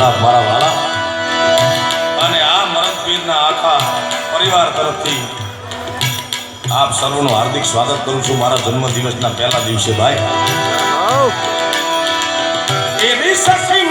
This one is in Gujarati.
મારા વાલા અને આ મરદપીરના આખા પરિવાર તરફથી આપ સર્વનું હાર્દિક સ્વાગત કરું છું મારા જન્મદિવસના પહેલા દિવસે ભાઈ. એવી સસી